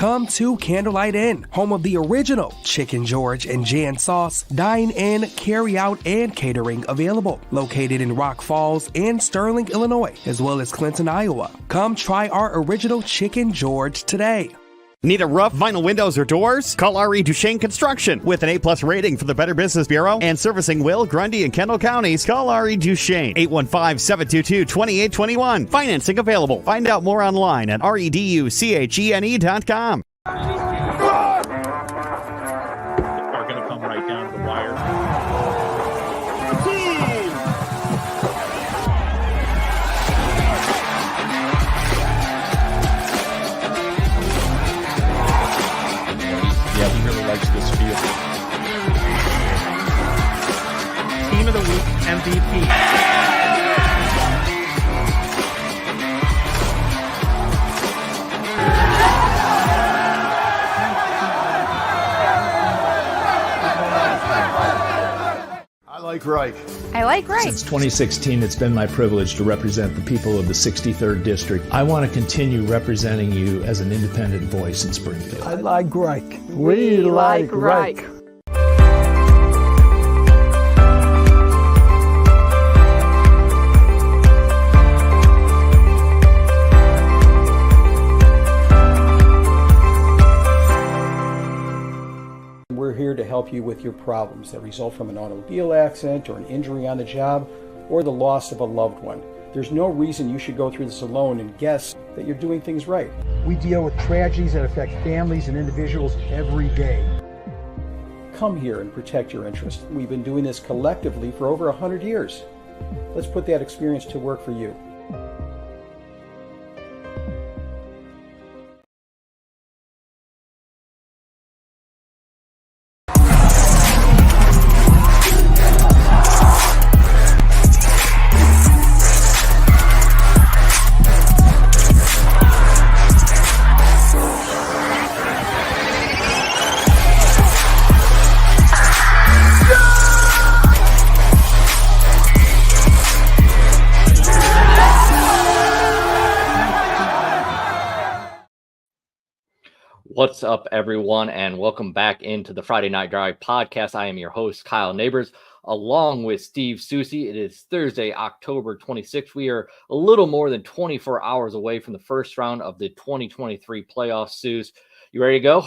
Come to Candlelight Inn, home of the original Chicken George and Jan Sauce. Dine in, carry out, and catering available. Located in Rock Falls and Sterling, Illinois, as well as Clinton, Iowa. Come try our original Chicken George today. Need a roof, vinyl windows, or doors? Call R.E. Duchesne Construction. With an A-plus rating from the Better Business Bureau and servicing Will, Grundy, and Kendall counties, call R.E. Duchesne. 815-722-2821. Financing available. Find out more online at reduchene.com. Are going to come right down to the wire. Yeah, he really likes this field. Team of the Week MVP. I like Reich. Since 2016, it's been my privilege to represent the people of the 63rd District. I want to continue representing you as an independent voice in Springfield. I like Reich. We like Reich. We're here to help you with your problems that result from an automobile accident or an injury on the job or the loss of a loved one. There's no reason you should go through this alone and guess that you're doing things right. We deal with tragedies that affect families and individuals every day. Come here and protect your interest. We've been doing this collectively for over 100 years. Let's put that experience to work for you. What's up, everyone, and welcome back into the Friday Night Drive podcast. I am your host, Kyle Nabors, along with Steve Soucie. It is Thursday, October 26th. We are a little more than 24 hours away from the first round of the 2023 playoffs. Souce, you ready to go?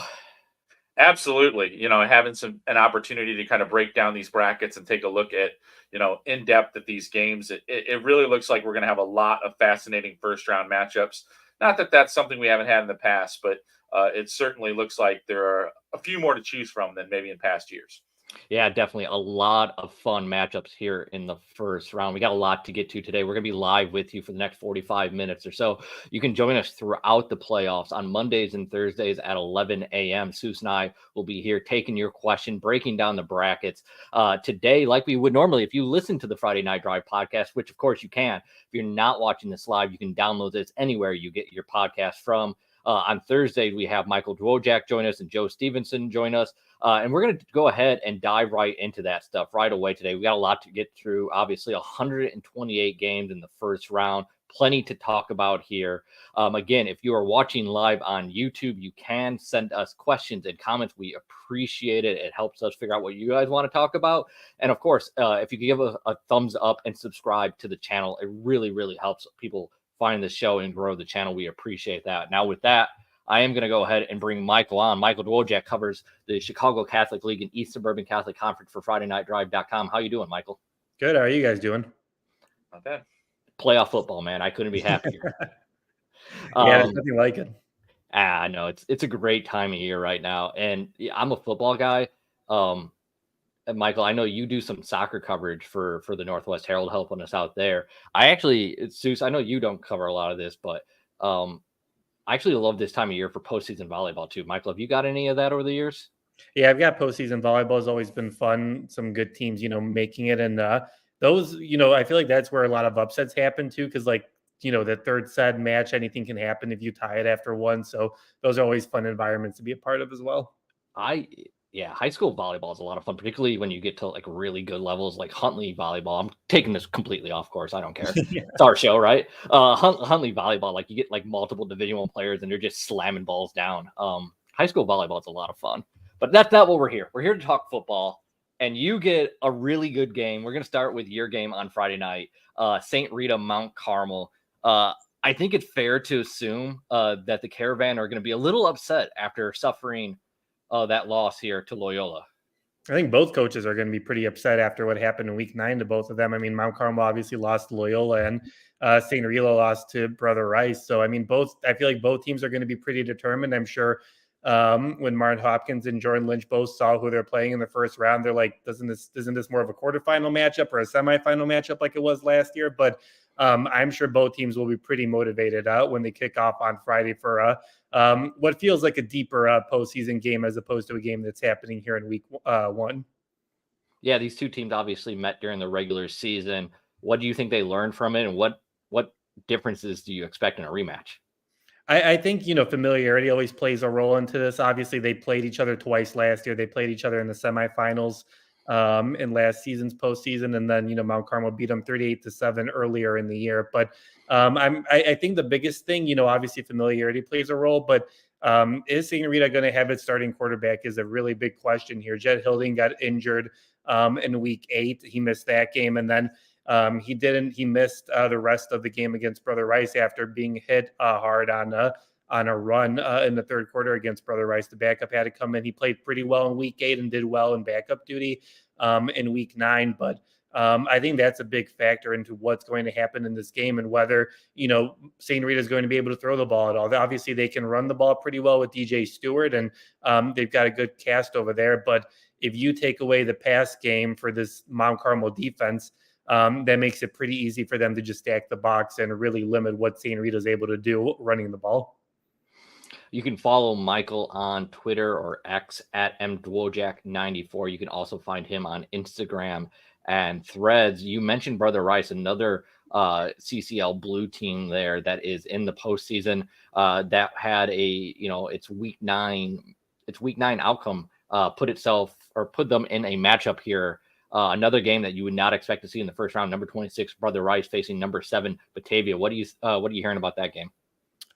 Absolutely. Having an opportunity to kind of break down these brackets and take a look at, in depth at these games. It really looks like we're going to have a lot of fascinating first round matchups. Not that that's something we haven't had in the past, but it certainly looks like there are a few more to choose from than maybe in past years. Yeah, definitely a lot of fun matchups here in the first round. We got a lot to get to today. We're going to be live with you for the next 45 minutes or so. You can join us throughout the playoffs on Mondays and Thursdays at 11 a.m. Souce and I will be here taking your question, breaking down the brackets. Today, like we would normally, if you listen to the Friday Night Drive podcast, which of course you can. If you're not watching this live, you can download this anywhere you get your podcast from. On Thursday, we have Michal Dwojak join us and Joe Stevenson join us. And we're going to go ahead and dive right into that stuff right away today. We got a lot to get through. Obviously, 128 games in the first round. Plenty to talk about here. Again, if you are watching live on YouTube, you can send us questions and comments. We appreciate it. It helps us figure out what you guys want to talk about. And of course, if you can give us a thumbs up and subscribe to the channel, it really, really helps people find the show and grow the channel. We appreciate that. Now with that, I am going to go ahead and bring Michal on. Michal Dwojak covers the Chicago Catholic League and East Suburban Catholic Conference for FridayNightDrive.com. How you doing, Michal? Good. How are you guys doing? Not bad. Playoff football, man. I couldn't be happier. There's nothing like it. I know it's a great time of year right now. And I'm a football guy. And Michal, I know you do some soccer coverage for the Northwest Herald, helping us out there. Souce, I know you don't cover a lot of this, but I actually love this time of year for postseason volleyball too. Michal, have you got any of that over the years? Yeah, I've got postseason volleyball. Has always been fun. Some good teams, making it. And those, I feel like that's where a lot of upsets happen too. Because the third set match, anything can happen if you tie it after one. So those are always fun environments to be a part of as well. Yeah, high school volleyball is a lot of fun, particularly when you get to like really good levels like Huntley volleyball. I'm taking this completely off course. I don't care. Yeah. It's our show, right? Huntley volleyball, like you get like multiple Division I players and they're just slamming balls down. High school volleyball is a lot of fun, but that's not what we're here. We're here to talk football, and you get a really good game. We're going to start with your game on Friday night, St. Rita Mount Carmel. I think it's fair to assume that the Caravan are going to be a little upset after suffering that loss here to Loyola. I think both coaches are going to be pretty upset after what happened in week 9 to both of them. I mean, Mount Carmel obviously lost to Loyola, and St. Rita lost to Brother Rice. So, I mean, I feel like both teams are going to be pretty determined. I'm sure when Martin Hopkins and Jordan Lynch both saw who they're playing in the first round, they're like, isn't this more of a quarterfinal matchup or a semifinal matchup like it was last year? But I'm sure both teams will be pretty motivated when they kick off on Friday for what feels like a deeper postseason game as opposed to a game that's happening here in week 1. Yeah, these two teams obviously met during the regular season. What do you think they learned from it, and what differences do you expect in a rematch? I think, familiarity always plays a role into this. Obviously, they played each other twice last year. They played each other in the semifinals in last season's postseason, and then Mount Carmel beat them 38-7 earlier in the year. But I think the biggest thing, obviously familiarity plays a role, but is St. Rita going to have its starting quarterback is a really big question here. Jed Hilding got injured in week 8. He missed that game, and then he missed the rest of the game against Brother Rice after being hit hard on a run in the third quarter against Brother Rice. The backup had to come in. He played pretty well in week 8 and did well in backup duty in week 9. But I think that's a big factor into what's going to happen in this game and whether, St. Rita is going to be able to throw the ball at all. Obviously, they can run the ball pretty well with DJ Stewart, and they've got a good cast over there. But if you take away the pass game for this Mount Carmel defense, that makes it pretty easy for them to just stack the box and really limit what St. Rita is able to do running the ball. You can follow Michael on Twitter or X at mdwojak94. You can also find him on Instagram and Threads. You mentioned Brother Rice, another CCL blue team there that is in the postseason that had its week 9 outcome put them in a matchup here. Another game that you would not expect to see in the first round. Number 26 Brother Rice facing number 7 Batavia. What are you hearing about that game?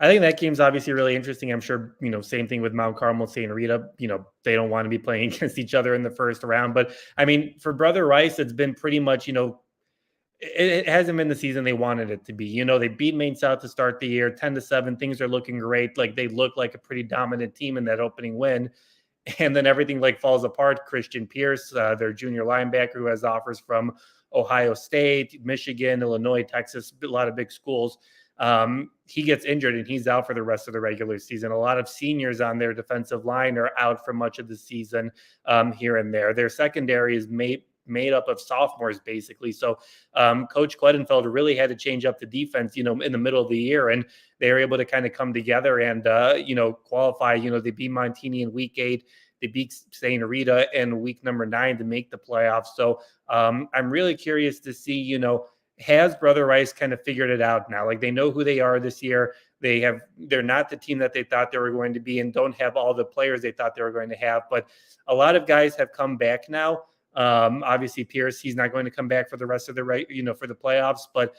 I think that game's obviously really interesting. I'm sure, same thing with Mount Carmel, St. Rita, they don't want to be playing against each other in the first round. But I mean, for Brother Rice, it's been pretty much, it hasn't been the season they wanted it to be. They beat Maine South to start the year 10-7. Things are looking great. Like they look like a pretty dominant team in that opening win. And then everything falls apart. Christian Pierce, their junior linebacker who has offers from Ohio State, Michigan, Illinois, Texas, a lot of big schools. He gets injured and he's out for the rest of the regular season. A lot of seniors on their defensive line are out for much of the season here and there. Their secondary is made up of sophomores, basically. So Coach Kledenfeld really had to change up the defense, in the middle of the year. And they were able to kind of come together and, qualify. They beat Montini in week 8. They beat St. Rita in week number 9 to make the playoffs. So I'm really curious to see, has Brother Rice kind of figured it out now? Like they know who they are this year. They're not the team that they thought they were going to be and don't have all the players they thought they were going to have. But a lot of guys have come back now. Obviously Pierce, he's not going to come back for the rest of the for the playoffs, but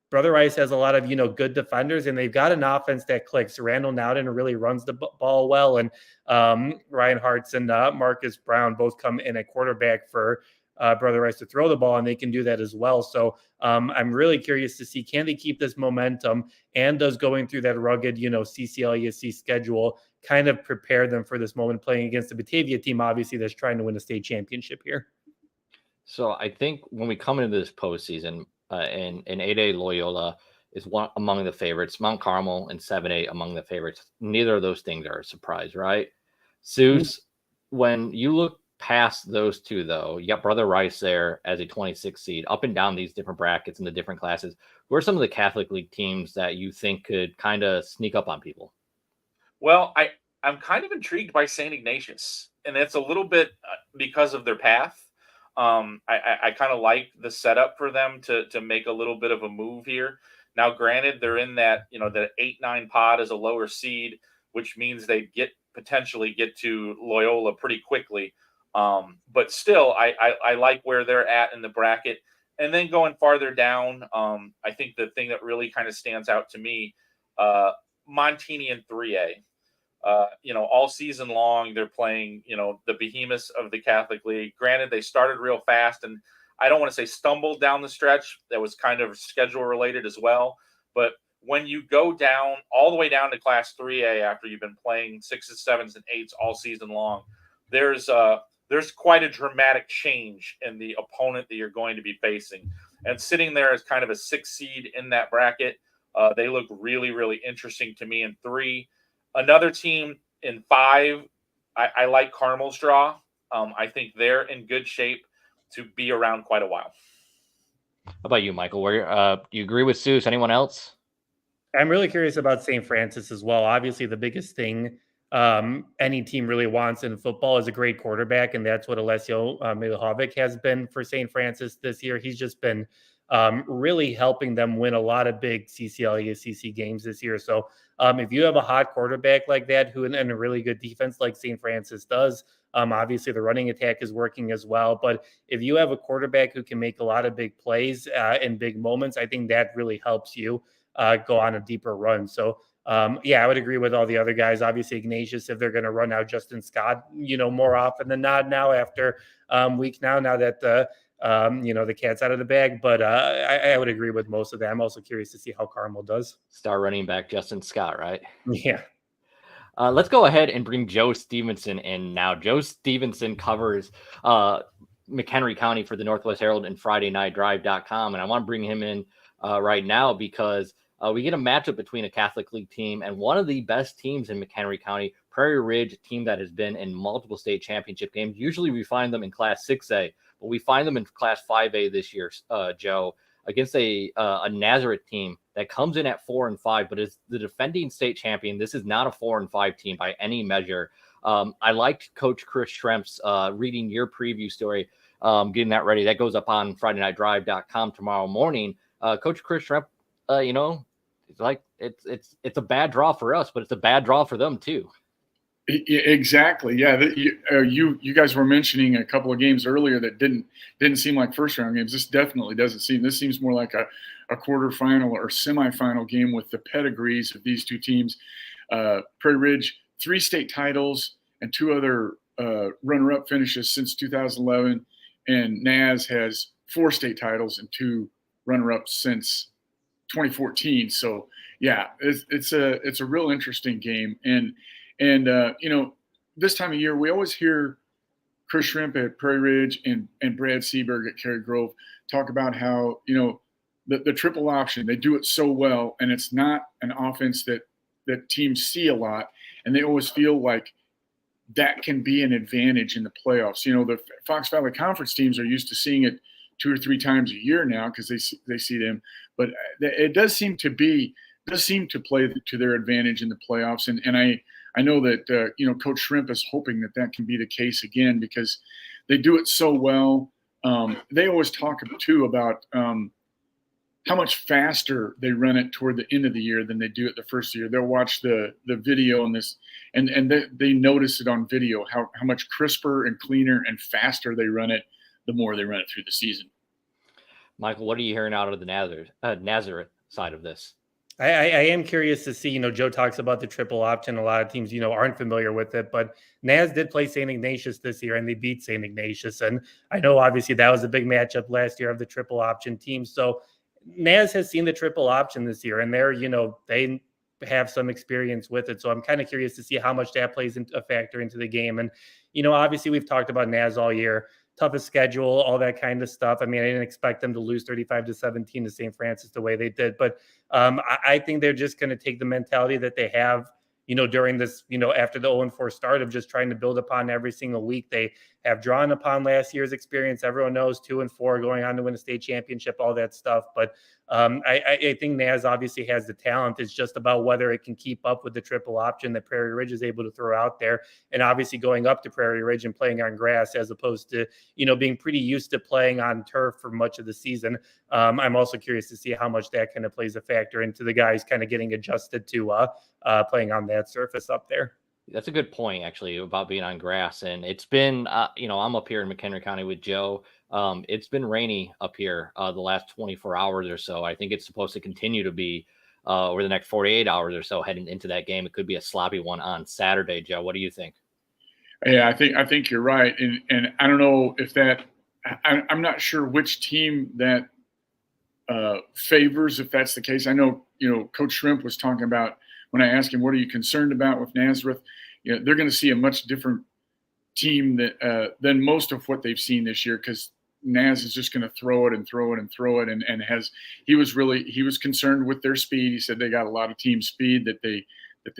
Brother Rice has a lot of, good defenders and they've got an offense that clicks. Randall Nowden really runs the ball well. And Ryan Hartz and Marcus Brown both come in at quarterback for Brother Rice to throw the ball, and they can do that as well. So I'm really curious to see, can they keep this momentum, and does going through that rugged, CCL ESC schedule kind of prepare them for this moment playing against the Batavia team, obviously, that's trying to win a state championship here. So I think when we come into this postseason, in 8A, Loyola is one among the favorites. Mount Carmel and 7A among the favorites. Neither of those things are a surprise, right? Seuss, when you look past those two, though, you got Brother Rice there as a 26 seed, up and down these different brackets in the different classes. Who are some of the Catholic League teams that you think could kind of sneak up on people? Well, I'm kind of intrigued by St. Ignatius, and it's a little bit because of their path. I kind of like the setup for them to make a little bit of a move here. Now, granted, they're in that, the 8-9 pod as a lower seed, which means they potentially get to Loyola pretty quickly. But still, I like where they're at in the bracket. And then going farther down, I think the thing that really kind of stands out to me, Montini in 3A. All season long, they're playing, the behemoths of the Catholic League. Granted, they started real fast, and I don't want to say stumbled down the stretch. That was kind of schedule related as well. But when you go down all the way down to Class 3A after you've been playing 6s, 7s, and 8s all season long, there's quite a dramatic change in the opponent that you're going to be facing. And sitting there as kind of a 6 seed in that bracket, they look really, really interesting to me in 3. Another team in 5, I like Carmel's draw. I think they're in good shape to be around quite a while. How about you, Michael? Do you agree with Souce? Anyone else? I'm really curious about St. Francis as well. Obviously, the biggest thing any team really wants in football is a great quarterback, and that's what Alessio Milojevic has been for St. Francis this year. He's just been really helping them win a lot of big CCL, ESCC games this year. So if you have a hot quarterback like that and a really good defense like St. Francis does, obviously the running attack is working as well. But if you have a quarterback who can make a lot of big plays in big moments, I think that really helps you go on a deeper run. So I would agree with all the other guys. Obviously, Ignatius, if they're going to run out Justin Scott, more often than not now after week now that the cat's out of the bag. But I would agree with most of that. I'm also curious to see how Carmel does. Star running back Justin Scott, right? Yeah. Let's go ahead and bring Joe Stevenson in now. Joe Stevenson covers McHenry County for the Northwest Herald and FridayNightDrive.com. And I want to bring him in right now because we get a matchup between a Catholic League team and one of the best teams in McHenry County, Prairie Ridge, a team that has been in multiple state championship games. Usually we find them in Class 6A, but we find them in Class 5A this year, Joe, against a Nazareth team that comes in at 4-5, but is the defending state champion. This is not a 4-5 team by any measure. I liked Coach Chris Schremp's reading your preview story, getting that ready. That goes up on FridayNightDrive.com tomorrow morning. Coach Chris Schremp, it's like it's a bad draw for us, but it's a bad draw for them too. Exactly. Yeah. You guys were mentioning a couple of games earlier that didn't seem like first round games. This definitely doesn't seem. This seems more like a quarterfinal or semifinal game with the pedigrees of these two teams. Prairie Ridge, 3 state titles and 2 other runner-up finishes since 2011, and Naz has 4 state titles and 2 runner-ups since 2014. So yeah, it's a real interesting game. And this time of year, we always hear Chris Schremp at Prairie Ridge and Brad Seaberg at Cary Grove talk about how, the triple option, they do it so well, and it's not an offense that teams see a lot, and they always feel like that can be an advantage in the playoffs. The Fox Valley Conference teams are used to seeing it 2 or 3 times a year now because they see them, but it does seem to play to their advantage in the playoffs, and I know that Coach Schremp is hoping that can be the case again because they do it so well. They always talk too about how much faster they run it toward the end of the year than they do at the first year. They'll watch the video on this, and they notice it on video how much crisper and cleaner and faster they run it the more they run it through the season. Michael, what are you hearing out of the Nazareth side of this? I am curious to see, Joe talks about the triple option. A lot of teams, aren't familiar with it, but Naz did play St. Ignatius this year and they beat St. Ignatius. And I know obviously that was a big matchup last year of the triple option team. So Naz has seen the triple option this year and they have some experience with it. So I'm kind of curious to see how much that plays into a factor into the game. And, obviously we've talked about Naz all year. Toughest schedule, all that kind of stuff. I mean, I didn't expect them to lose 35-17 to St. Francis the way they did, but I think they're just going to take the mentality that they have, during this, after the 0-4 start of just trying to build upon every single week. They have drawn upon last year's experience. Everyone knows 2-4 going on to win a state championship, all that stuff. But I think Naz obviously has the talent. It's just about whether it can keep up with the triple option that Prairie Ridge is able to throw out there. And obviously going up to Prairie Ridge and playing on grass as opposed to, being pretty used to playing on turf for much of the season. I'm also curious to see how much that kind of plays a factor into the guys kind of getting adjusted to playing on that surface up there. That's a good point, actually, about being on grass. And it's been, I'm up here in McHenry County with Joe. It's been rainy up here the last 24 hours or so. I think it's supposed to continue to be over the next 48 hours or so heading into that game. It could be a sloppy one on Saturday, Joe. What do you think? Yeah, I think you're right. And I don't know if that I'm not sure which team that favors if that's the case. I know, Coach Shrimp was talking about when I asked him, what are you concerned about with Nazareth? They're going to see a much different team than most of what they've seen this year, because Naz is just going to throw it and throw it and throw it. And he was concerned with their speed. He said they got a lot of team speed that they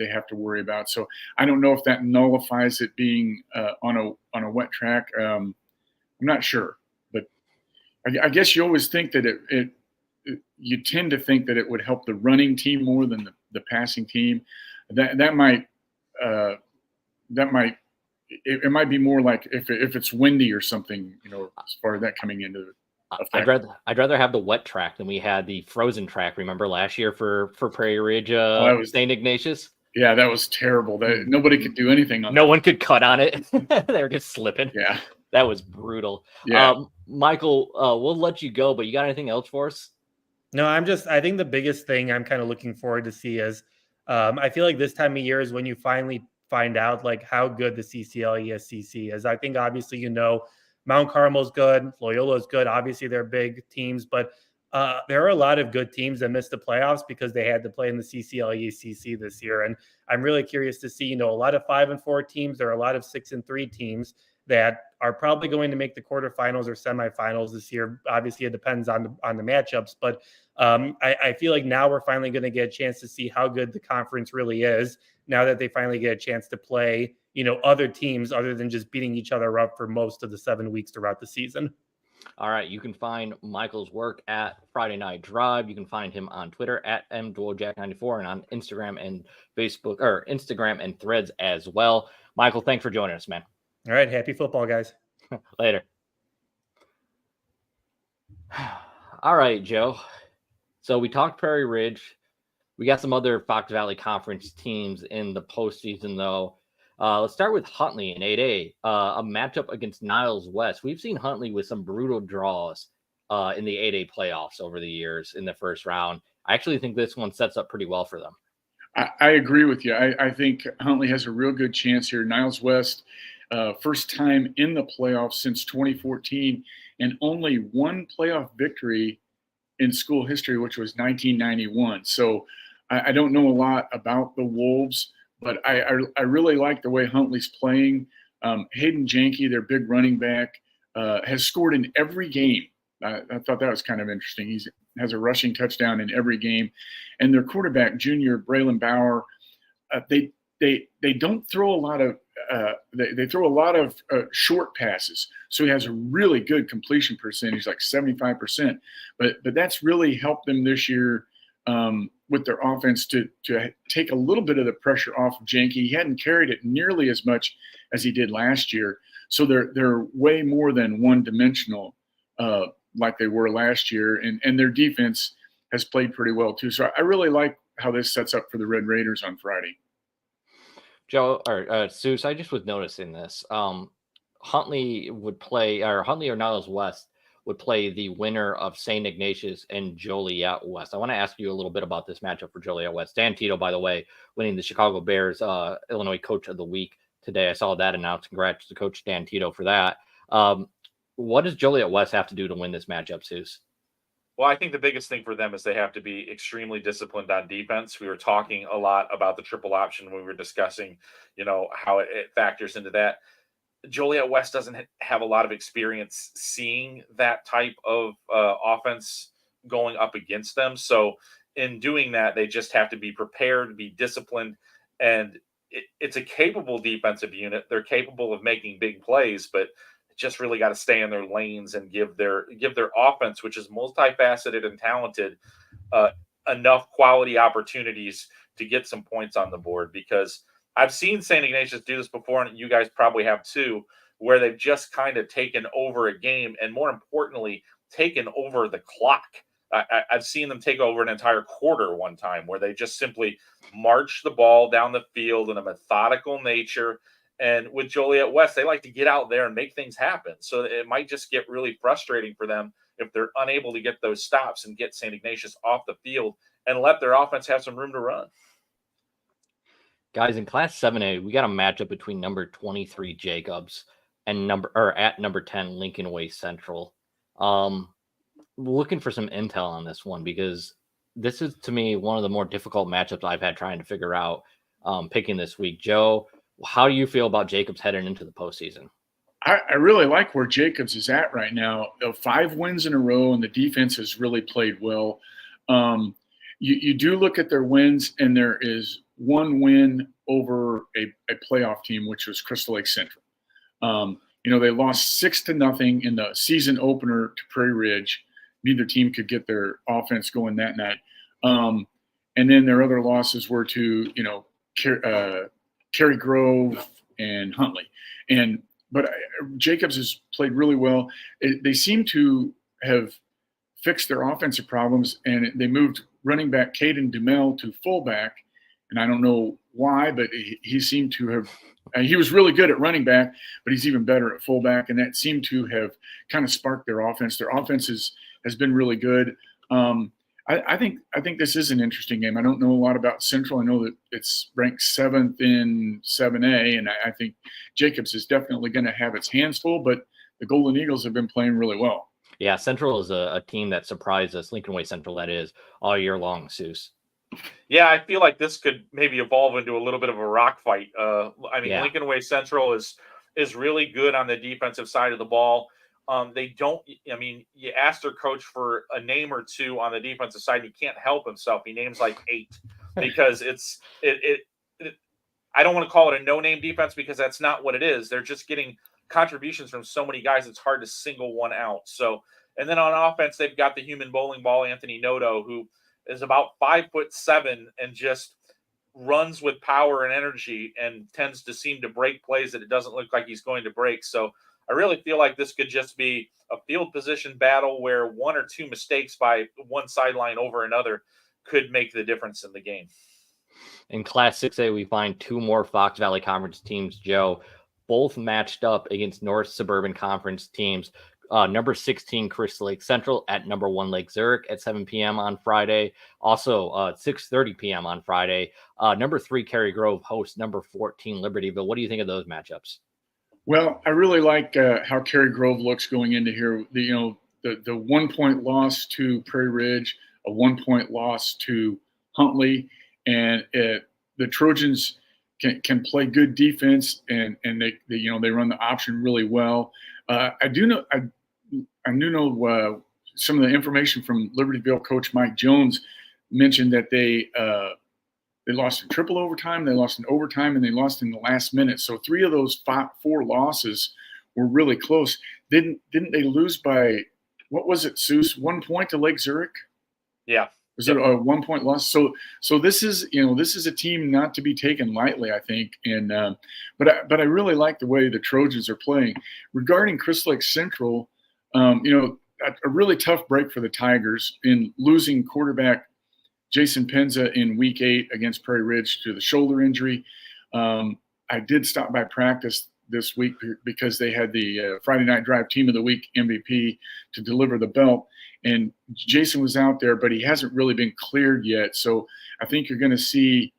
have to worry about. So I don't know if that nullifies it being on a wet track. I'm not sure, but I guess you always think that you tend to think that it would help the running team more than the passing team. That might it might be more like if it's windy or something, as far as that coming into effect. I'd rather have the wet track than we had the frozen track. Remember last year for Prairie Ridge, St. Ignatius? Yeah, that was terrible. Nobody could do anything on No one could cut on it. They were just slipping. Yeah. That was brutal. Yeah. Michael, we'll let you go, but you got anything else for us? No, I think the biggest thing I'm kind of looking forward to see is I feel like this time of year is when you finally find out like how good the CCL ESCC is. I think obviously, Mount Carmel's good, Loyola's good. Obviously they're big teams, but there are a lot of good teams that missed the playoffs because they had to play in the CCL ESCC this year. And I'm really curious to see, a lot of 5-4 teams. There are a lot of 6-3 teams that are probably going to make the quarterfinals or semifinals this year. Obviously, it depends on the matchups, but I feel like now we're finally going to get a chance to see how good the conference really is. Now that they finally get a chance to play, other teams other than just beating each other up for most of the 7 weeks throughout the season. All right, you can find Michael's work at Friday Night Drive. You can find him on Twitter at mdwojak94 and on Instagram and Facebook, or Instagram and Threads as well. Michael, thanks for joining us, man. All right, happy football, guys. Later. All right, Joe. So we talked Prairie Ridge. We got some other Fox Valley Conference teams in the postseason, though. Let's start with Huntley in 8A, a matchup against Niles West. We've seen Huntley with some brutal draws in the 8A playoffs over the years in the first round. I actually think this one sets up pretty well for them. I agree with you. I think Huntley has a real good chance here. Niles West, first time in the playoffs since 2014, and only one playoff victory in school history, which was 1991. So I don't know a lot about the Wolves, but I really like the way Huntley's playing. Hayden Janke, their big running back, has scored in every game. I thought that was kind of interesting. He has a rushing touchdown in every game. And their quarterback, junior Braylon Bauer, they don't throw a lot of they throw a lot of short passes. So he has a really good completion percentage, like 75%. But that's really helped them this year with their offense to take a little bit of the pressure off of Janke. He hadn't carried it nearly as much as he did last year. So they're way more than one-dimensional like they were last year. And their defense has played pretty well too. So I really like how this sets up for the Red Raiders on Friday. Joe, or Souce, I just was noticing this. Huntley or Niles West would play the winner of St. Ignatius and Joliet West. I want to ask you a little bit about this matchup for Joliet West. Dan Tito, by the way, winning the Chicago Bears Illinois Coach of the Week today. I saw that announced. Congrats to Coach Dan Tito for that. What does Joliet West have to do to win this matchup, Souce? Well, I think the biggest thing for them is they have to be extremely disciplined on defense. We were talking a lot about the triple option when we were discussing, how it factors into that. Joliet West doesn't have a lot of experience seeing that type of offense going up against them. So in doing that, they just have to be prepared, be disciplined, and it's a capable defensive unit. They're capable of making big plays, but just really got to stay in their lanes and give their offense, which is multifaceted and talented, enough quality opportunities to get some points on the board. Because I've seen St. Ignatius do this before, and you guys probably have too, where they've just kind of taken over a game and, more importantly, taken over the clock. I've seen them take over an entire quarter one time where they just simply march the ball down the field in a methodical nature. And with Joliet West, they like to get out there and make things happen. So it might just get really frustrating for them if they're unable to get those stops and get St. Ignatius off the field and let their offense have some room to run. Guys, in Class 7A, we got a matchup between number 23 Jacobs and number 10 Lincoln Way Central. Looking for some intel on this one because this is, to me, one of the more difficult matchups I've had trying to figure out picking this week. Joe, how do you feel about Jacobs heading into the postseason? I really like where Jacobs is at right now. 5 wins in a row, and the defense has really played well. You do look at their wins, and there is one win over a playoff team, which was Crystal Lake Central. They lost 6-0 in the season opener to Prairie Ridge. Neither team could get their offense going that night. And then their other losses were to, Cary Grove and Huntley. But Jacobs has played really well. They seem to have fixed their offensive problems, and they moved running back Caden Dumel to fullback. And I don't know why, but he seemed to have he was really good at running back, but he's even better at fullback, and that seemed to have kind of sparked their offense. Their offense has been really good. I think this is an interesting game. I don't know a lot about Central. I know that it's ranked 7th in 7A, and I think Jacobs is definitely going to have its hands full, but the Golden Eagles have been playing really well. Yeah, Central is a team that surprised us, Lincoln Way Central, that is, all year long, Souce. Yeah, I feel like this could maybe evolve into a little bit of a rock fight. Lincoln Way Central is really good on the defensive side of the ball. You ask their coach for a name or two on the defensive side, he can't help himself. He names like 8 because I don't want to call it a no-name defense because that's not what it is. They're just getting contributions from so many guys, it's hard to single one out. So, and then on offense, they've got the human bowling ball, Anthony Noto, who is about 5'7" and just runs with power and energy and tends to seem to break plays that it doesn't look like he's going to break. So I really feel like this could just be a field position battle where 1 or 2 mistakes by one sideline over another could make the difference in the game. In Class 6A, we find 2 more Fox Valley Conference teams, Joe, both matched up against North Suburban Conference teams. Number 16, Crystal Lake Central at number 1, Lake Zurich at 7 p.m. on Friday. Also, 6:30 p.m. on Friday. Number 3, Cary Grove hosts number 14, Libertyville. What do you think of those matchups? Well, I really like how Cary Grove looks going into here. The 1-point loss to Prairie Ridge, a 1-point loss to Huntley, and the Trojans can play good defense, and they run the option really well. I do know some of the information from Libertyville coach Mike Jones mentioned that they lost in triple overtime, they lost in overtime, and they lost in the last minute. So 3 of those 4 losses were really close. Didn't they lose by, what was it, Souce? 1 point to Lake Zurich? Yeah. Was it a 1-point loss? So this is a team not to be taken lightly, I think. And but I really like the way the Trojans are playing. Regarding Crystal Lake Central, a really tough break for the Tigers in losing quarterback Jason Penza in Week 8 against Prairie Ridge to the shoulder injury. I did stop by practice this week because they had the Friday Night Drive Team of the Week MVP to deliver the belt. And Jason was out there, but he hasn't really been cleared yet. So I think you're going to see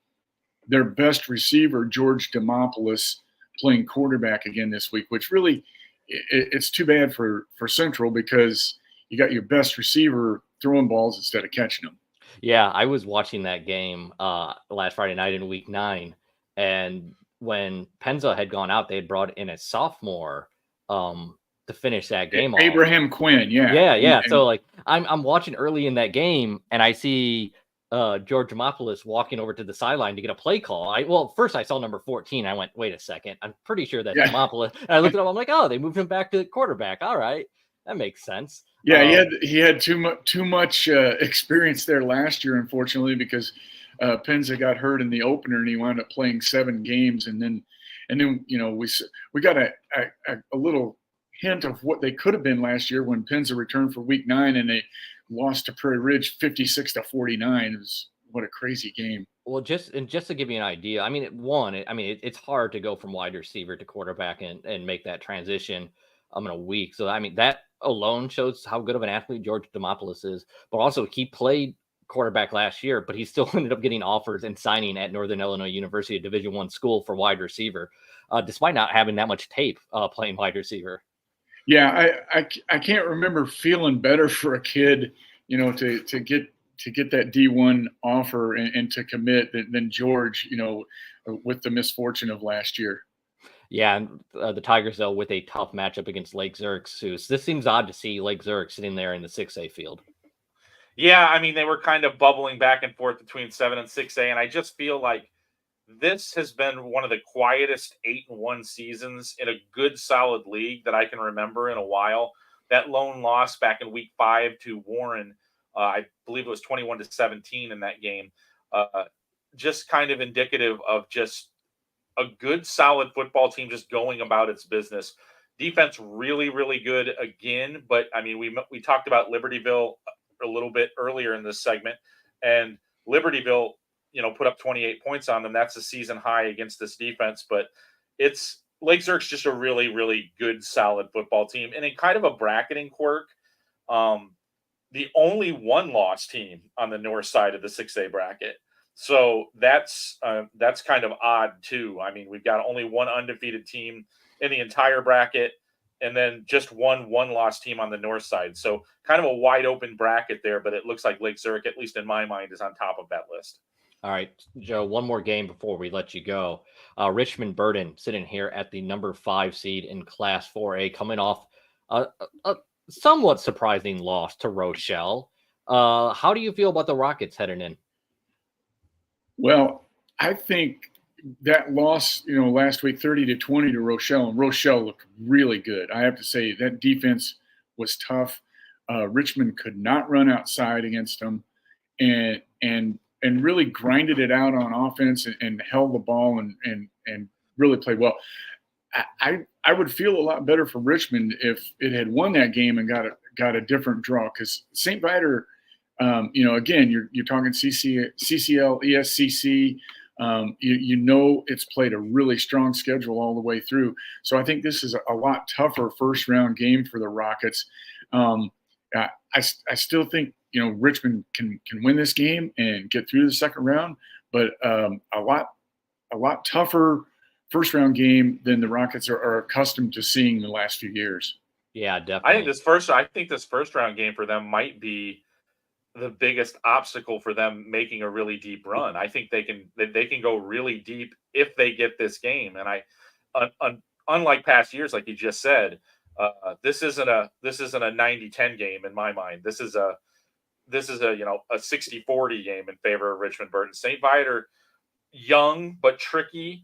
their best receiver, George Demopoulos, playing quarterback again this week, which really it's too bad for Central because you got your best receiver throwing balls instead of catching them. Yeah, I was watching that game last Friday night in Week 9, and when Penza had gone out, they had brought in a sophomore to finish that game off. Abraham Quinn, yeah. Yeah. So like I'm watching early in that game, and I see George Demopoulos walking over to the sideline to get a play call. First I saw number 14. I went, wait a second, I'm pretty sure that's Demopoulos. And I looked it up. I'm like, oh, they moved him back to quarterback. All right, that makes sense. Yeah, he had too much experience there last year, unfortunately, because Penza got hurt in the opener and he wound up playing 7 games, and then we got a little hint of what they could have been last year when Penza returned for Week 9 and they lost to Prairie Ridge 56-49. It was what a crazy game. Well, just to give you an idea, I mean, it's hard to go from wide receiver to quarterback and make that transition in a week. So, I mean, that alone shows how good of an athlete George Demopoulos is. But also, he played quarterback last year, but he still ended up getting offers and signing at Northern Illinois University, a Division I school, for wide receiver, despite not having that much tape playing wide receiver. Yeah, I can't remember feeling better for a kid, to get that D1 offer and to commit than George, with the misfortune of last year. Yeah, and the Tigers, though, with a tough matchup against Lake Zurich. Souce. This seems odd to see Lake Zurich sitting there in the 6A field. Yeah, I mean, they were kind of bubbling back and forth between 7 and 6A, and I just feel like this has been one of the quietest 8-1 seasons in a good, solid league that I can remember in a while. That lone loss back in week 5 to Warren, I believe it was 21-17 in that game, just kind of indicative of just a good, solid football team just going about its business. Defense really, really good again, but I mean, we talked about Libertyville a little bit earlier in this segment, and Libertyville, put up 28 points on them. That's a season high against this defense, but Lake Zurich's just a really, really good, solid football team. And in kind of a bracketing quirk, the only one-loss team on the north side of the 6A bracket. So that's kind of odd too. I mean, we've got only one undefeated team in the entire bracket, and then just one-loss team on the north side. So kind of a wide open bracket there, but it looks like Lake Zurich, at least in my mind, is on top of that list. All right, Joe, one more game before we let you go. Richmond Burden sitting here at the number 5 seed in Class 4A, coming off a somewhat surprising loss to Rochelle. How do you feel about the Rockets heading in? Well, I think that loss, last week, 30-20 to Rochelle, and Rochelle looked really good. I have to say that defense was tough. Richmond could not run outside against them, and really grinded it out on offense and held the ball and really played well. I would feel a lot better for Richmond if it had won that game and got a different draw, because St. Viator, again, you're talking CCL, ESCC. It's played a really strong schedule all the way through. So I think this is a lot tougher first round game for the Rockets. I still think Richmond can win this game and get through the second round, but a lot tougher first round game than the Rockets are accustomed to seeing the last few years. Yeah, definitely. I think this first round game for them might be the biggest obstacle for them making a really deep run. I think they can go really deep if they get this game. And unlike past years, like you just said, this isn't a 90-10 game in my mind. This is a 60-40 game in favor of Richmond Burton. St. Viator, young but tricky.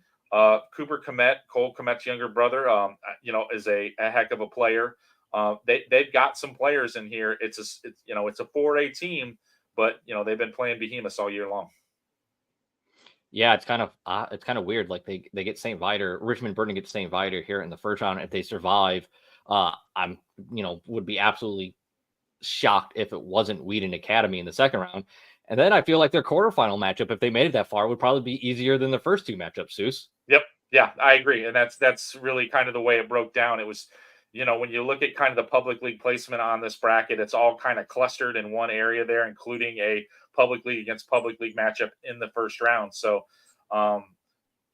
Cooper Komet, Cole Komet's younger brother, is a heck of a player. They've got some players in here. It's a 4A team, but they've been playing behemoths all year long. Yeah, it's kind of weird. Like they get St. Viator, Richmond Burton gets St. Viator here in the first round. If they survive, would be absolutely shocked if it wasn't Wheaton Academy in the second round. And then I feel like their quarterfinal matchup, if they made it that far, would probably be easier than the first two matchups, Souce. Yep. Yeah, I agree. And that's really kind of the way it broke down. It was, when you look at kind of the public league placement on this bracket, it's all kind of clustered in one area there, including a public league against public league matchup in the first round. So,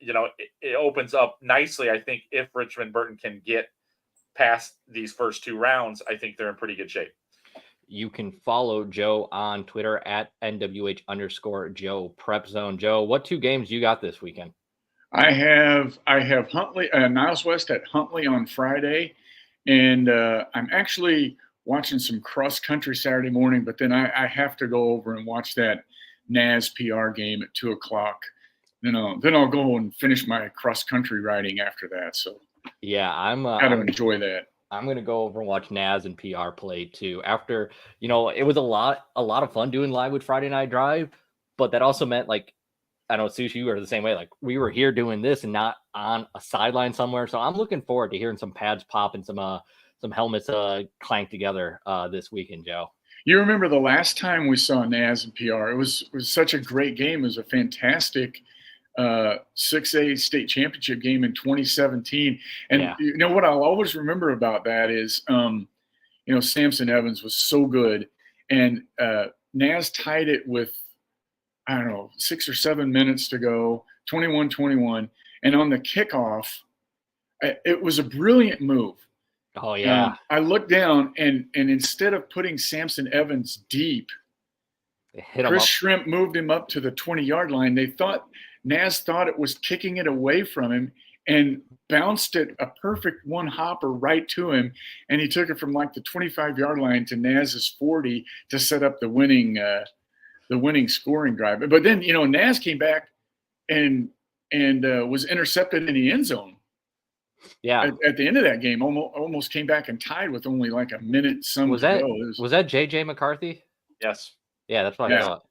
it opens up nicely. I think if Richmond Burton can get past these first two rounds, I think they're in pretty good shape. You can follow Joe on Twitter at NWH_Joe Prep Zone. Joe, what two games you got this weekend? I have Huntley, Niles West at Huntley on Friday, and I'm actually watching some cross country Saturday morning. But then I have to go over and watch that NAS PR game at 2:00. Then I'll go and finish my cross country riding after that. So yeah, I'm gotta enjoy that. I'm going to go over and watch Naz and PR play too. After, it was a lot of fun doing live with Friday Night Drive, but that also meant, like, I know Soucie, you were the same way. Like, we were here doing this and not on a sideline somewhere. So I'm looking forward to hearing some pads pop and some helmets clank together this weekend, Joe. You remember the last time we saw Naz and PR? It was such a great game. It was a fantastic 6A state championship game in 2017. And you know what I'll always remember about that is, Samson Evans was so good, and Naz tied it with, I don't know, 6 or 7 minutes to go, 21-21. And on the kickoff, it was a brilliant move. Oh, yeah. I looked down, and instead of putting Samson Evans deep, Chris Shrimp moved him up to the 20-yard line. Naz thought it was kicking it away from him and bounced it a perfect one hopper right to him. And he took it from like the 25-yard line to Naz's 40 to set up the winning scoring drive. But then, Naz came back and was intercepted in the end zone. Yeah. At the end of that game, almost came back and tied with only like a minute to go. Was that JJ McCarthy? Yes. Yeah, that's what I thought.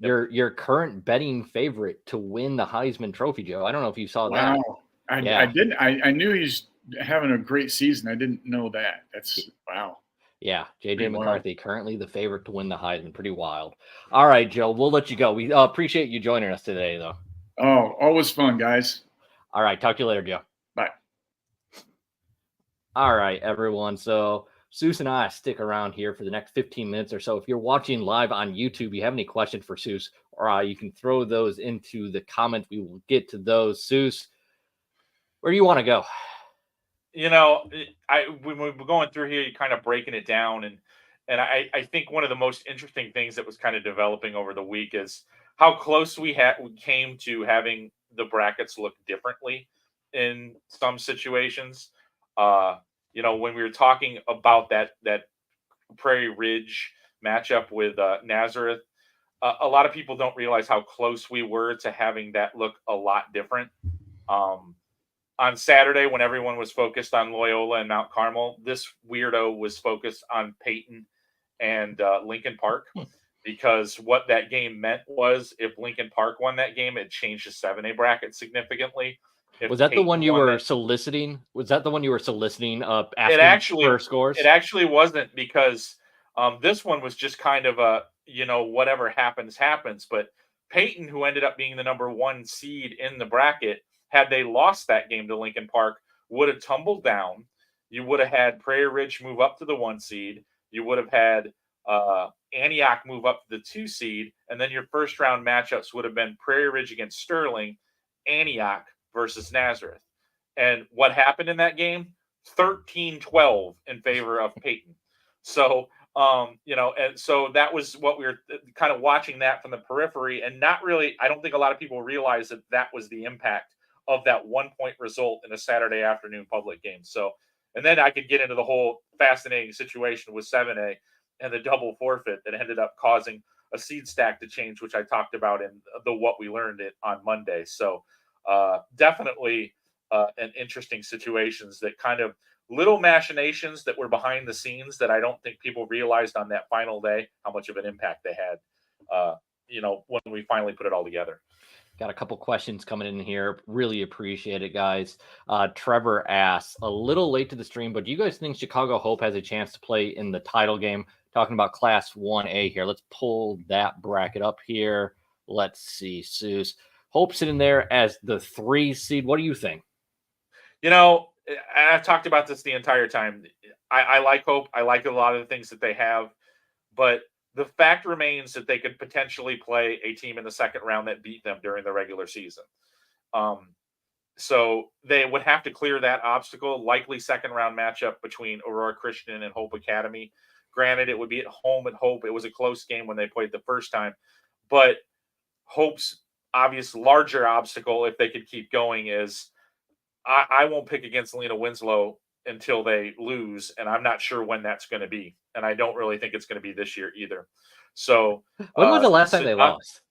Your current betting favorite to win the Heisman Trophy, Joe. I don't know if you saw that. Wow. I didn't. I knew he's having a great season. I didn't know that. That's wow. Yeah, JJ McCarthy, currently the favorite to win the Heisman. Pretty wild. All right, Joe, we'll let you go. We appreciate you joining us today, though. Oh, always fun, guys. All right, talk to you later, Joe. Bye. All right, everyone. So Soucie and I stick around here for the next 15 minutes or so. If you're watching live on YouTube, you have any questions for Soucie, or you can throw those into the comments. We will get to those. Soucie, where do you want to go? When we're going through here, you're kind of breaking it down. And I think one of the most interesting things that was kind of developing over the week is how close we came to having the brackets look differently in some situations. When we were talking about that Prairie Ridge matchup with Nazareth, a lot of people don't realize how close we were to having that look a lot different. On Saturday, when everyone was focused on Loyola and Mount Carmel, this weirdo was focused on Peyton and Lincoln Park, because what that game meant was if Lincoln Park won that game, it changed the 7A bracket significantly. Was that the one you were soliciting? Was that the one you were soliciting? Asking for scores? It actually wasn't, because this one was just kind of a, whatever happens. But Peyton, who ended up being the number 1 seed in the bracket, had they lost that game to Lincoln Park, would have tumbled down. You would have had Prairie Ridge move up to the 1 seed. You would have had Antioch move up to the 2 seed. And then your first round matchups would have been Prairie Ridge against Sterling, Antioch versus Nazareth. And what happened in that game? 13-12 in favor of Peyton. So, and so that was what we were kind of watching that from the periphery, and not really, I don't think a lot of people realize that was the impact of that 1-point result in a Saturday afternoon public game. So, and then I could get into the whole fascinating situation with 7A and the double forfeit that ended up causing a seed stack to change, which I talked about in the What We Learned on Monday. So definitely an interesting situations, that kind of little machinations that were behind the scenes that I don't think people realized on that final day, how much of an impact they had, when we finally put it all together. Got a couple questions coming in here. Really appreciate it, guys. Trevor asks, a little late to the stream, but do you guys think Chicago Hope has a chance to play in the title game? Talking about Class 1A here. Let's pull that bracket up here. Let's see, Soucie. Hope sitting there as the 3 seed. What do you think? I've talked about this the entire time. I like Hope. I like a lot of the things that they have, but the fact remains that they could potentially play a team in the second round that beat them during the regular season. So they would have to clear that obstacle. Likely second round matchup between Aurora Christian and Hope Academy. Granted, it would be at home at Hope. It was a close game when they played the first time, but Hope's obvious larger obstacle, if they could keep going, is I won't pick against Lena Winslow until they lose, and I'm not sure when that's going to be, and I don't really think it's going to be this year either. So when was the last time they lost?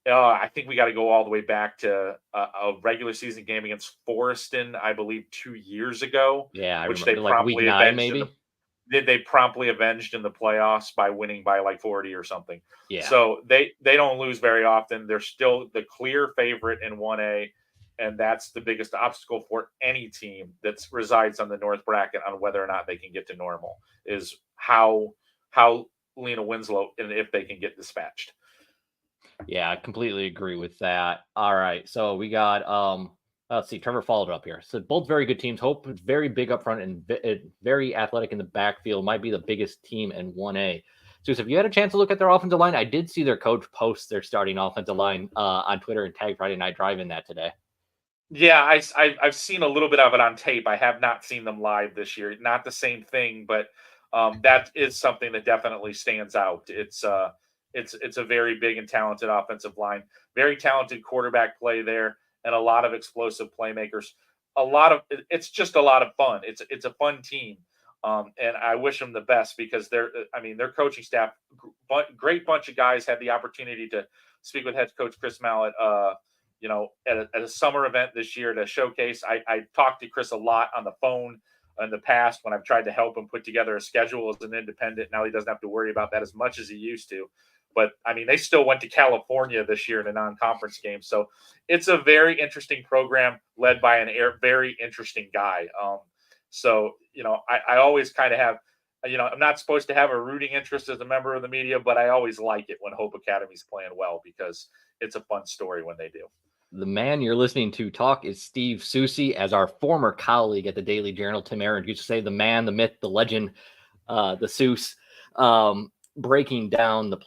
I think we got to go all the way back to a regular season game against Forreston, I believe 2 years ago. Yeah, I which remember, they promptly week 9 maybe. They promptly avenged in the playoffs by winning by like 40 or something. Yeah. So they don't lose very often. They're still the clear favorite in 1A, and that's the biggest obstacle for any team that resides on the North bracket on whether or not they can get to normal, is how Lena Winslow and if they can get dispatched. Yeah, I completely agree with that. All right. So we got, let's see, Trevor followed up here. So both very good teams. Hope is very big up front and very athletic in the backfield. Might be the biggest team in 1A. So if you had a chance to look at their offensive line, I did see their coach post their starting offensive line on Twitter and tag Friday Night Drive in that today. Yeah, I've seen a little bit of it on tape. I have not seen them live this year. Not the same thing, but that is something that definitely stands out. It's a very big and talented offensive line, very talented quarterback play there, and a lot of explosive playmakers. It's just a lot of fun. It's a fun team, and I wish them the best because their coaching staff, great bunch of guys. Had the opportunity to speak with head coach Chris Mallett. At a summer event this year to showcase. I talked to Chris a lot on the phone in the past when I've tried to help him put together a schedule as an independent. Now he doesn't have to worry about that as much as he used to. But, they still went to California this year in a non-conference game. So it's a very interesting program led by very interesting guy. I always kind of have, I'm not supposed to have a rooting interest as a member of the media, but I always like it when Hope Academy's playing well because it's a fun story when they do. The man you're listening to talk is Steve Soucie, as our former colleague at the Daily Journal. Tim Aaron used to say the man, the myth, the legend, the Seuss, breaking down the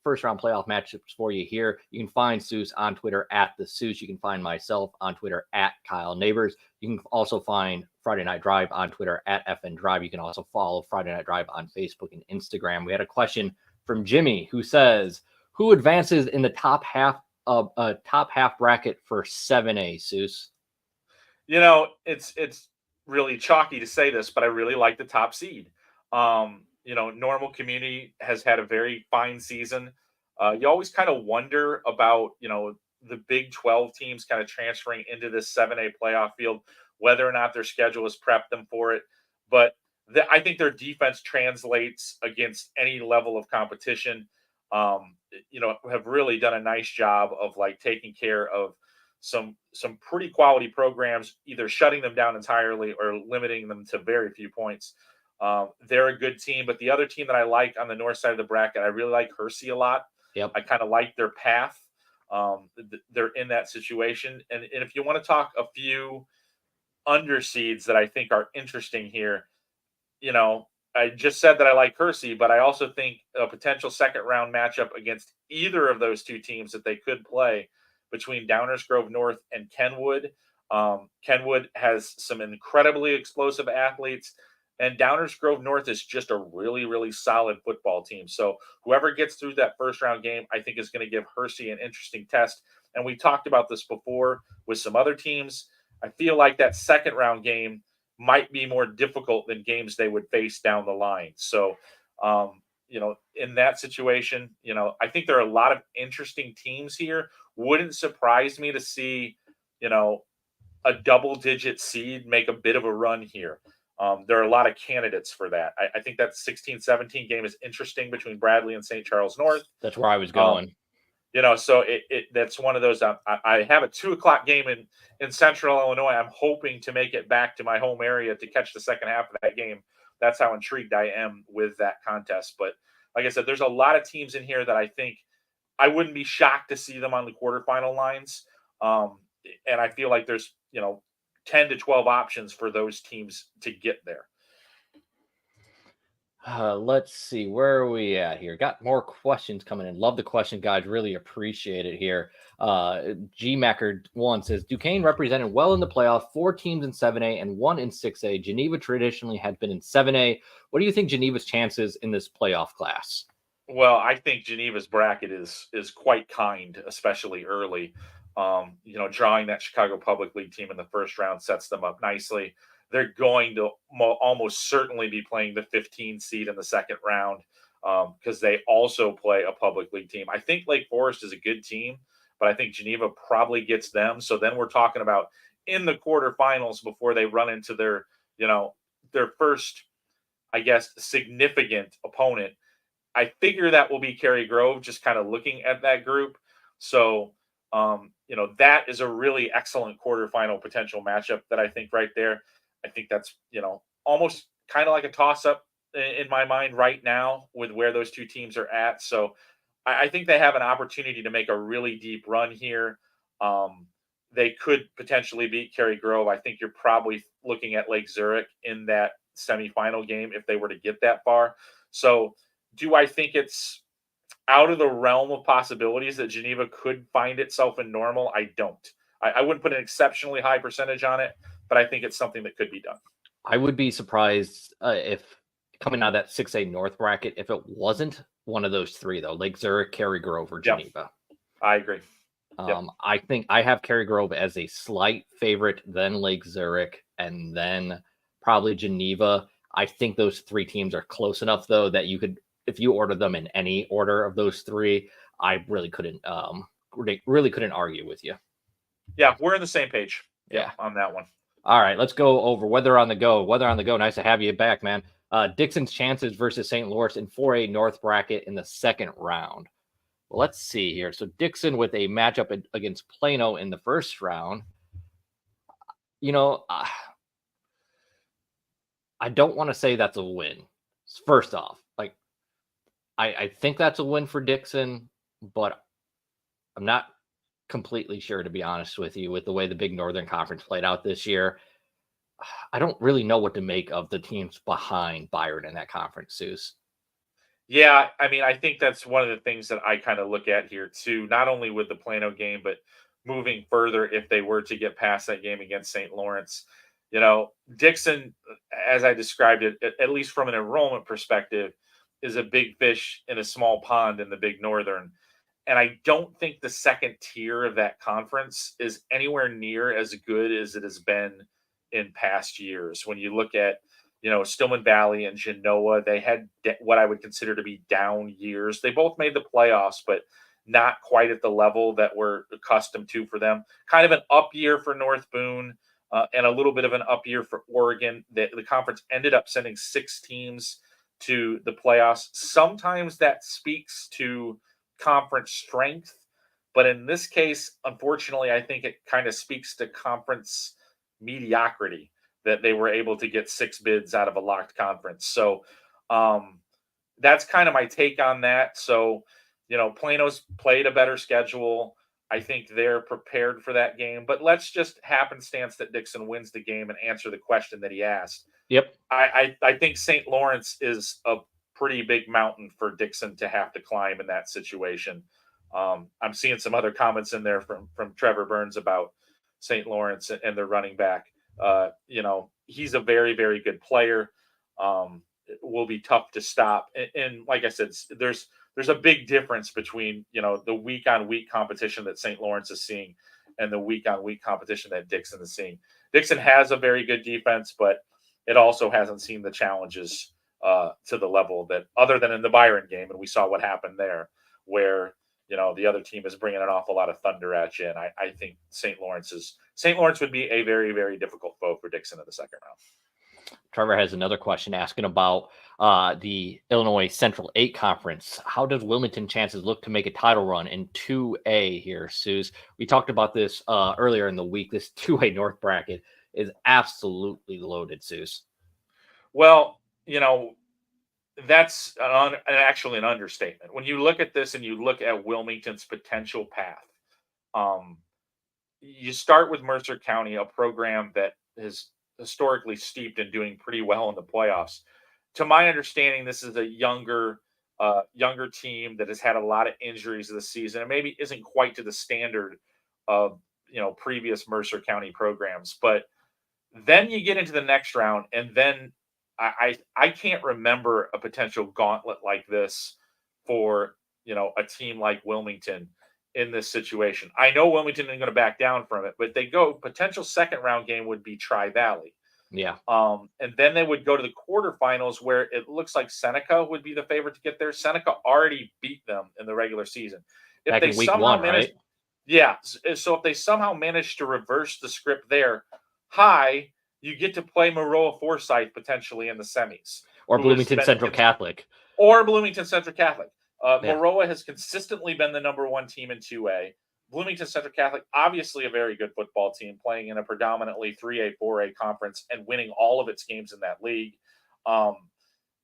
first round playoff matchups for you here. You can find Seuss on Twitter at the Seuss. You can find myself on Twitter at Kyle Nabors. You can also find Friday Night Drive on Twitter at FN Drive. You can also follow Friday Night Drive on Facebook and Instagram. We had a question from Jimmy who says, who advances in the top half bracket for 7A, Seuss? It's really chalky to say this, but I really like the top seed. Normal Community has had a very fine season. You always kind of wonder about, the Big 12 teams kind of transferring into this 7A playoff field, whether or not their schedule has prepped them for it. But I think their defense translates against any level of competition. Have really done a nice job of taking care of some pretty quality programs, either shutting them down entirely or limiting them to very few points. They're a good team, but the other team that I like on the north side of the bracket, I really like Hersey a lot. Yep. I kind of like their path. They're in that situation. And if you want to talk a few underseeds that I think are interesting here, I just said that I like Hersey, but I also think a potential second round matchup against either of those two teams that they could play between Downers Grove North and Kenwood. Kenwood has some incredibly explosive athletes, and Downers Grove North is just a really, really solid football team. So whoever gets through that first round game, I think is going to give Hersey an interesting test. And we talked about this before with some other teams. I feel like that second round game might be more difficult than games they would face down the line. So, in that situation, I think there are a lot of interesting teams here. Wouldn't surprise me to see, a double-digit seed make a bit of a run here. There are a lot of candidates for that. I think that 16-17 game is interesting between Bradley and St. Charles North. That's where I was going. So that's one of those. I have a 2:00 game in Central Illinois. I'm hoping to make it back to my home area to catch the second half of that game. That's how intrigued I am with that contest. But like I said, there's a lot of teams in here that I think I wouldn't be shocked to see them on the quarterfinal lines. And I feel like there's 10 to 12 options for those teams to get there. Let's see, where are we at here? Got more questions coming in. Love the question, guys. Really appreciate it here. GMacker1 says, Duquesne represented well in the playoff, 4 teams in 7A and 1 in 6A. Geneva traditionally had been in 7A. What do you think Geneva's chances in this playoff class? Well, I think Geneva's bracket is quite kind, especially early. Drawing that Chicago Public League team in the first round sets them up nicely. They're going to almost certainly be playing the 15 seed in the second round because they also play a public league team. I think Lake Forest is a good team, but I think Geneva probably gets them. So then we're talking about in the quarterfinals before they run into their first, I guess, significant opponent. I figure that will be Cary Grove, just kind of looking at that group. So, that is a really excellent quarterfinal potential matchup that I think right there. I think that's, almost kind of like a toss-up in my mind right now with where those two teams are at. So I think they have an opportunity to make a really deep run here. They could potentially beat Cary Grove. I think you're probably looking at Lake Zurich in that semifinal game if they were to get that far. So do I think it's out of the realm of possibilities that Geneva could find itself in normal? I don't. I wouldn't put an exceptionally high percentage on it, but I think it's something that could be done. I would be surprised if coming out of that 6A North bracket, if it wasn't one of those three, though, Lake Zurich, Cary Grove, or Geneva. I agree. I think I have Cary Grove as a slight favorite, then Lake Zurich, and then probably Geneva. I think those three teams are close enough, though, that you could, if you order them in any order of those three, I really couldn't argue with you. Yeah, we're on the same page. Yeah, on that one. All right, let's go over Weather on the Go. Weather on the Go. Nice to have you back, man. Dixon's chances versus St. Lawrence in 4A North bracket in the second round. Well, let's see here. So Dixon with a matchup against Plano in the first round. I don't want to say that's a win. First off, I think that's a win for Dixon, but I'm not completely sure, to be honest with you, with the way the Big Northern Conference played out this year. I don't really know what to make of the teams behind Byron in that conference, Souce. Yeah, I mean, I think that's one of the things that I kind of look at here too, not only with the Plano game, but moving further if they were to get past that game against St. Lawrence. Dixon, as I described it, at least from an enrollment perspective, is a big fish in a small pond in the Big Northern. And I don't think the second tier of that conference is anywhere near as good as it has been in past years. When you look at, Stillman Valley and Genoa, they had what I would consider to be down years. They both made the playoffs, but not quite at the level that we're accustomed to for them. Kind of an up year for North Boone and a little bit of an up year for Oregon. The conference ended up sending 6 teams to the playoffs. Sometimes that speaks to conference strength, but in this case, unfortunately, I think it kind of speaks to conference mediocrity that they were able to get 6 bids out of a locked conference. So that's kind of my take on that. So, Plano's played a better schedule. I think they're prepared for that game, but let's just happenstance that Dixon wins the game and answer the question that he asked. Yep. I think St. Lawrence is a pretty big mountain for Dixon to have to climb in that situation. I'm seeing some other comments in there from Trevor Burns about St. Lawrence and their running back. He's a very, very good player. It will be tough to stop. And like I said, there's a big difference between, the week-on-week competition that St. Lawrence is seeing and the week-on-week competition that Dixon is seeing. Dixon has a very good defense, but it also hasn't seen the challenges to the level that, other than in the Byron game, and we saw what happened there, where the other team is bringing an awful lot of thunder at you. And I think St. Lawrence would be a very, very difficult foe for Dixon in the second round. Trevor has another question asking about the Illinois Central 8 Conference. How does Wilmington chances look to make a title run in 2A here, Suze? We talked about this earlier in the week. This 2A North bracket is absolutely loaded, Suze. Well, that's actually an understatement. When you look at this and you look at Wilmington's potential path, you start with Mercer County, a program that is historically steeped in doing pretty well in the playoffs. To my understanding, this is a younger team that has had a lot of injuries this season and maybe isn't quite to the standard of previous Mercer County programs. But then you get into the next round, and then I can't remember a potential gauntlet like this for a team like Wilmington in this situation. I know Wilmington isn't going to back down from it, but they go potential second round game would be Tri-Valley. Yeah. And then they would go to the quarterfinals where it looks like Seneca would be the favorite to get there. Seneca already beat them in the regular season. Back in week 1, right? Yeah. So if they somehow manage to reverse the script there, you get to play Maroa Forsyth potentially in the semis. Or Bloomington Central Catholic. Maroa has consistently been the number 1 team in 2A. Bloomington Central Catholic, obviously a very good football team, playing in a predominantly 3A, 4A conference and winning all of its games in that league.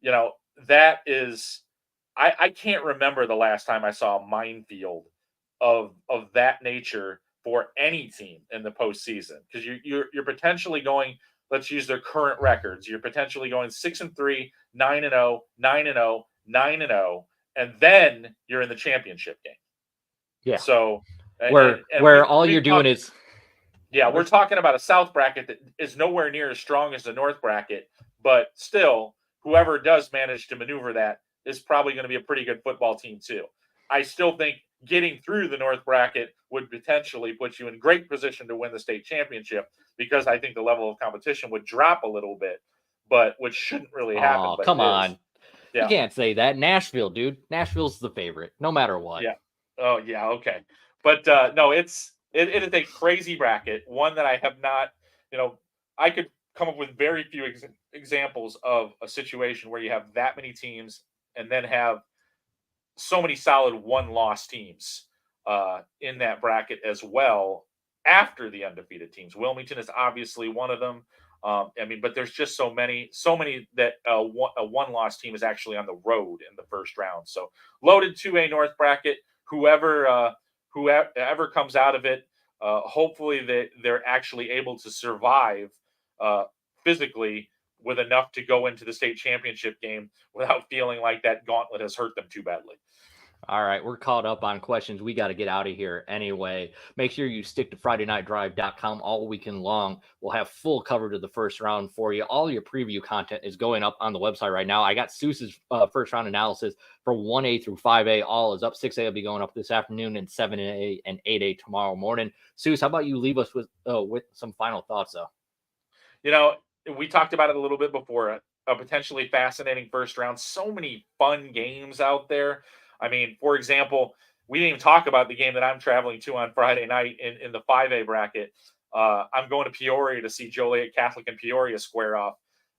that is, I can't remember the last time I saw a minefield of that nature for any team in the postseason, because you're potentially going. Let's use their current records. You're potentially going 6-3, 9-0, 9-0, 9-0, and then you're in the championship game. Yeah. So where you're doing is. Yeah, we're talking about a South bracket that is nowhere near as strong as the North bracket, but still, whoever does manage to maneuver that is probably going to be a pretty good football team too. I still think getting through the North bracket would potentially put you in great position to win the state championship, because I think the level of competition would drop a little bit, but which shouldn't really happen. Oh, but come on. Yeah. You can't say that. Nashville, dude. Nashville's the favorite, no matter what. Yeah. Oh, yeah. Okay. But no, it is a crazy bracket. One that I have not, I could come up with very few examples of a situation where you have that many teams and then have so many solid one-loss teams in that bracket as well after the undefeated teams. Wilmington is obviously one of them. But there's just so many that a one-loss team is actually on the road in the first round. So loaded 2A North bracket. Whoever comes out of it, hopefully they're actually able to survive physically with enough to go into the state championship game without feeling like that gauntlet has hurt them too badly. All right, we're caught up on questions. We got to get out of here anyway. Make sure you stick to FridayNightDrive.com all weekend long. We'll have full coverage of the first round for you. All your preview content is going up on the website right now. I got Souce's first round analysis for 1A through 5A. All is up. 6A will be going up this afternoon, and 7A and 8A tomorrow morning. Souce, how about you leave us with some final thoughts, though? We talked about it a little bit before. A potentially fascinating first round. So many fun games out there. For example, we didn't even talk about the game that I'm traveling to on Friday night in the 5A bracket. I'm going to Peoria to see Joliet Catholic and Peoria square off.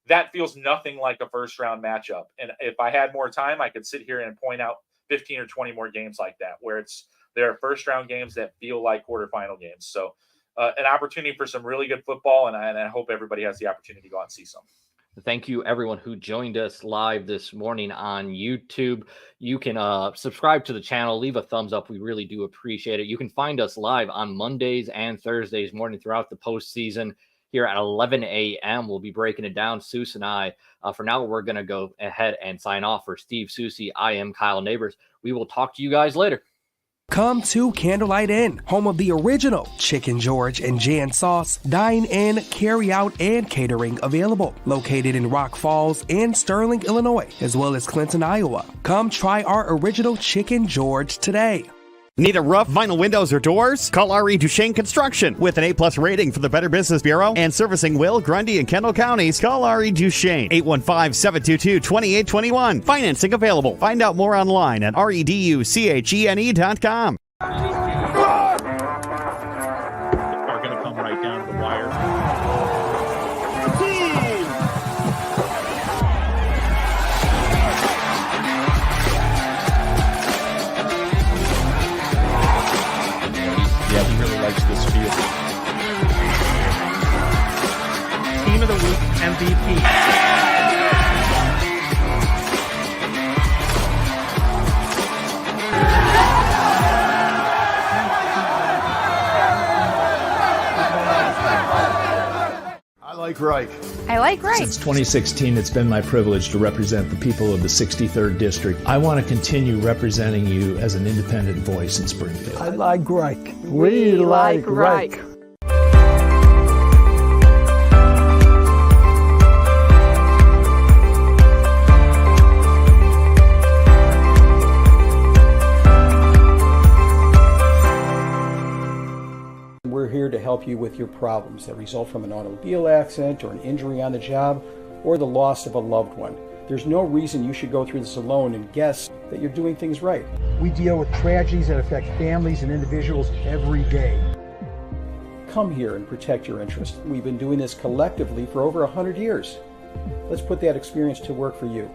That feels nothing like a first-round matchup. And if I had more time, I could sit here and point out 15 or 20 more games like that, where there are first-round games that feel like quarterfinal games. So an opportunity for some really good football, and I hope everybody has the opportunity to go out and see some. Thank you, everyone who joined us live this morning on YouTube. You can subscribe to the channel, leave a thumbs up. We really do appreciate it. You can find us live on Mondays and Thursdays morning throughout the postseason here at 11 a.m. We'll be breaking it down, Souce and I. For now, we're going to go ahead and sign off. For Steve Soucie, I am Kyle Nabors. We will talk to you guys later. Come to Candlelight Inn, home of the original Chicken George and Jan Sauce. Dine in, carry out, and catering available. Located in Rock Falls and Sterling, Illinois, as well as Clinton, Iowa. Come try our original Chicken George today. Need a roof, vinyl windows, or doors? Call R.E. Duchesne Construction. With an A+ rating for the Better Business Bureau and servicing Will, Grundy, and Kendall counties, call R.E. Duchesne. 815-722-2821. Financing available. Find out more online at reduchene.com. Are going to come right down to the wire. Yeah, he really likes this field. Team of the Week MVP. I like Reich. I like Reich. Since 2016, it's been my privilege to represent the people of the 63rd District. I want to continue representing you as an independent voice in Springfield. I like Reich. We like Reich. We're here to help you with your problems that result from an automobile accident or an injury on the job or the loss of a loved one. There's no reason you should go through this alone and guess that you're doing things right. We deal with tragedies that affect families and individuals every day. Come here and protect your interests. We've been doing this collectively for over 100 years. Let's put that experience to work for you.